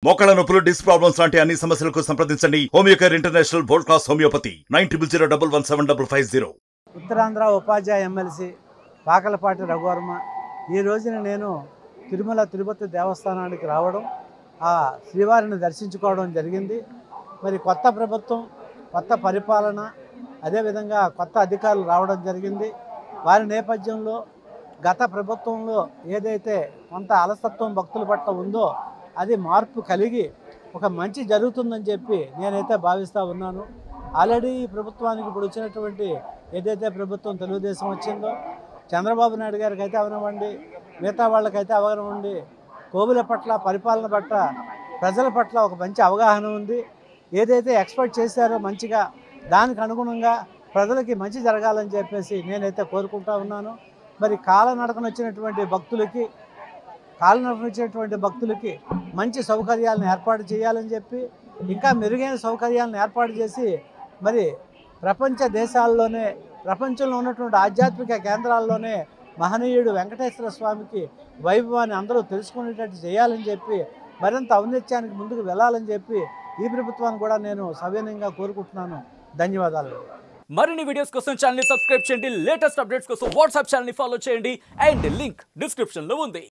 మోకాళ్ళ నొప్పులు, disc problems లాంటి అన్ని సమస్యలకు సంప్రదించండి Homeocare international world class homeopathy 9001175550. Uttarandhra ఉపాధ్యాయ ఎమ్మెల్సీ పాకలపాటి రఘువర్మ ఈ రోజున నేను తిరుమల తిరుపతి దేవస్థానానికి రావడం, ఆ శ్రీవారిని దర్శించుకోవడం జరిగింది. మరి కొత్త ప్రభుత్వం, కొత్త పరిపాలన, అదేవిధంగా కొత్త అధికారులు రావడం జరిగింది. వారి నేపథ్యంలో గత ప్రభుత్వంలో ఏదైతే కొంత అలసత్వం భక్తుల పట్ల ఉందో అది మార్పు కలిగి ఒక మంచి జరుగుతుందని చెప్పి నేనైతే భావిస్తూ ఉన్నాను. ఆల్రెడీ ఈ ప్రభుత్వానికి ఇప్పుడు వచ్చినటువంటి ఏదైతే ప్రభుత్వం తెలుగుదేశం వచ్చిందో, చంద్రబాబు నాయుడు గారికి అయితే అవనివ్వండి, మిగతా వాళ్ళకైతే అవనివ్వండి, కోవిల పట్ల, పరిపాలన పట్ల, ప్రజల పట్ల ఒక మంచి అవగాహన ఉంది. ఏదైతే ఎక్స్పెక్ట్ చేశారో మంచిగా, దానికి అనుగుణంగా ప్రజలకి మంచి జరగాలని చెప్పేసి నేనైతే కోరుకుంటా ఉన్నాను. మరి కాలనడకన వచ్చినటువంటి భక్తులకి మంచి సౌకర్యాలను ఏర్పాటు చేయాలని చెప్పి, ఇంకా మెరుగైన సౌకర్యాలను ఏర్పాటు చేసి మరి ప్రపంచ దేశాల్లోనే, ప్రపంచంలో ఉన్నటువంటి ఆధ్యాత్మిక కేంద్రాల్లోనే మహనీయుడు వెంకటేశ్వర స్వామికి వైభవాన్ని అందరూ తెలుసుకునేటట్టు చేయాలని చెప్పి, మరింత ఔన్నత్యానికి ముందుకు వెళ్ళాలని చెప్పి ఈ ప్రభుత్వాన్ని కూడా నేను సవినయంగా కోరుకుంటున్నాను. ధన్యవాదాలు. మరిన్ని వీడియోస్ కోసం ఛానల్ ని సబ్స్క్రైబ్ చేయండి. లేటెస్ట్ అప్డేట్స్ కోసం వాట్సాప్ ఛానల్ ని ఫాలో చేయండి. అండ్ లింక్ డిస్క్రిప్షన్ లో ఉంది.